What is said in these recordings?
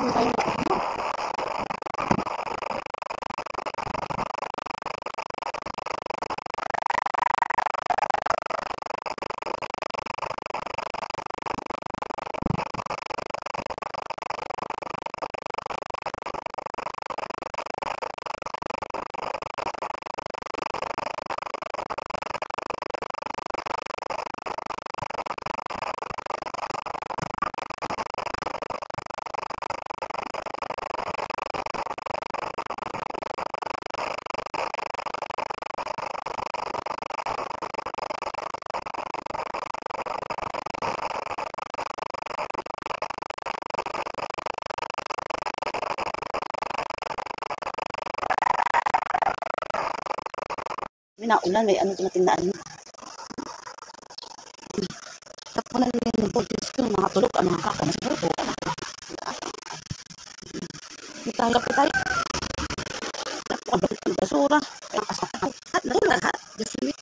May naulan, may ano tinatindaan. Tapunan nila yung bodies ko, mga tulog, mga kaka, mas buto. Tayo. Napakabalik ng basura. Ang kasama. Lahat. Just wait.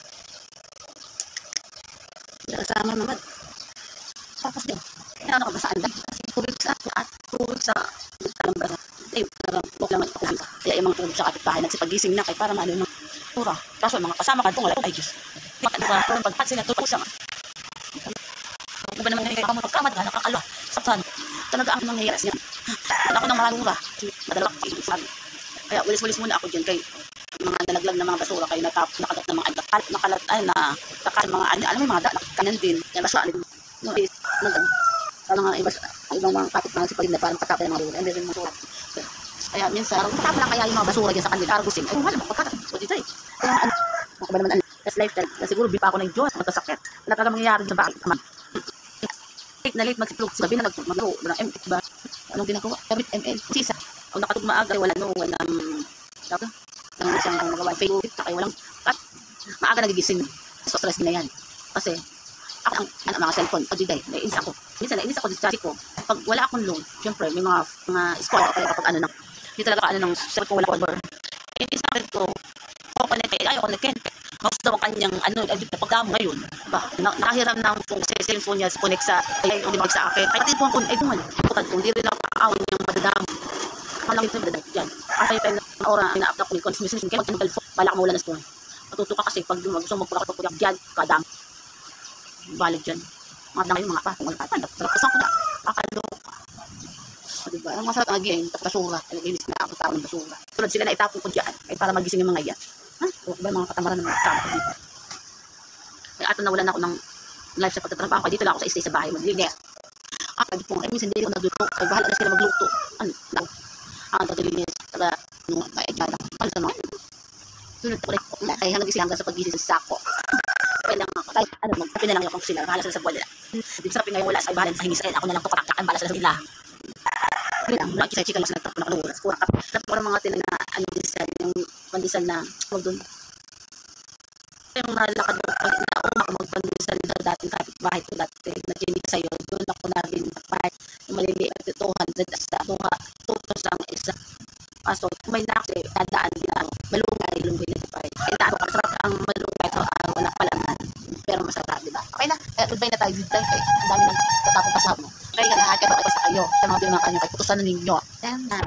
Kasama naman. Tapos din. Ano ka ba saan lang? Kasi 2 weeks at 2 weeks sa kalambasa. Eh, huwag lang ako. Kaya yung mga tulog sa kapitbahay nagsipagising na kay para maano yung tura. Kaso mga kasama ka itong ay Diyos. Pagpat sila tulog sa ano ba naman nangyayari ka mo pagkamad na nakakala. Saan? Talaga ang nangyayari siya. Ako ng maraming mura. Madalawak sabi. Kaya walis-walis muna ako dyan kay mga nalaglag na mga basura kayo nakagat na mga nakalat ay na sakal mga ano alam mo mga kanan din. Yan basura din. No is nagan. Parang mga ibang mga kapit mga sipagin na parang patapay ng mga basura. Hindi rin mga basura. Kaya minsan patapay lang kaya yung mga basura dyan sa kanila. Argusin. Ay wala pagkakat. O dito eh. Kaya ano ba naman that's lifestyle. Siguro bipa ako ng Diyos magkasakit. Wala talaga mangyayari dyan bakit naman. Late mag-siplog. Sabi na maglaro. Walang ML ba? Anong ginagawa? Kabit ML. Sisa. Kung nakatugma aga, walang isang magawa. Favorite. Kaya walang cut. Maaga nagigising. So, stress na yan. Kasi, ako ang mga cellphone. O diday, naiinis ako. Naiinis ako sa ko. Pag wala akong load, syempre, may mga squad. Kaya kapag ano na. Hindi talaga ng cellphone wala ko. Inis na ko. Ako pa ayaw ko na-ken. Gusto mo kanyang pagkamo ngayon. Nakahiram ng cellphone niya sa connect sa hindi mag sa akin. Ay pati po ay duman. Kung hindi rin nakakaawin niyang madadamo. Malang ito madadamo dyan. Kasi yung oras na-upload ko yung consumption. Kaya magtinong balak mawala na spawn. Matuto ka kasi pag gusto mo magpapagpapag dyan, kadam. Balik dyan. Mga dami mga pa. Kung wala pa. Tapos ako na. Kakaloka. Diba? Ang masarap ang aging. Basura. Nag-inis na ako tao ng basura. Tulad sila na itapon ko dyan. Ay para magising yung mga yan. O ba mga katamaran ng mga kampo dito. Kaya ato nawalan ako ng life sa pagtatrabaho. Dito lang ako sa stay sa bahay. Maglinis. Pwede po. Minsan hindi ko nagluto. Ay bahala na sila magluto. Ano? Ang taglinis. Taga, ay dyan. Ano sa mga? Sunod ko rin. Ay hanggang sa pag-gising sa sako. Kaya lang ako. Ay ano, magsabi na lang yung sila. Bahala sila sa buwan nila. Dito sa ngayon wala sa bahala sa hingis. Ako na lang ito kataktakan. Bahala sila sa sila. Kaya lang. Nakikisa-chika lang sila nagtapo na kaluras. Kurang mga tinag na ano disal. Yung pandesal na huwag doon. Yung nalakad mo pag nauma ako magpandesal sa dating kapitbahay ko dati na chinig sa'yo. Doon ako naging bahay. Yung maliliit at 200 sa 2 ang isa. So, may naksi, dadaan din ako. Malungay, lunggay na ito. Kaya taano ka, sarap ang malungay ito. Wala palaman. Pero masarap, diba? Okay na. Goodbye na tayo. Goodbye. Ang dami nang tatapong pasahap mo. Kaya nga, nakakita ko sa kayo. Sa mga binang kanyo, kay putusan na ninyo. Tama.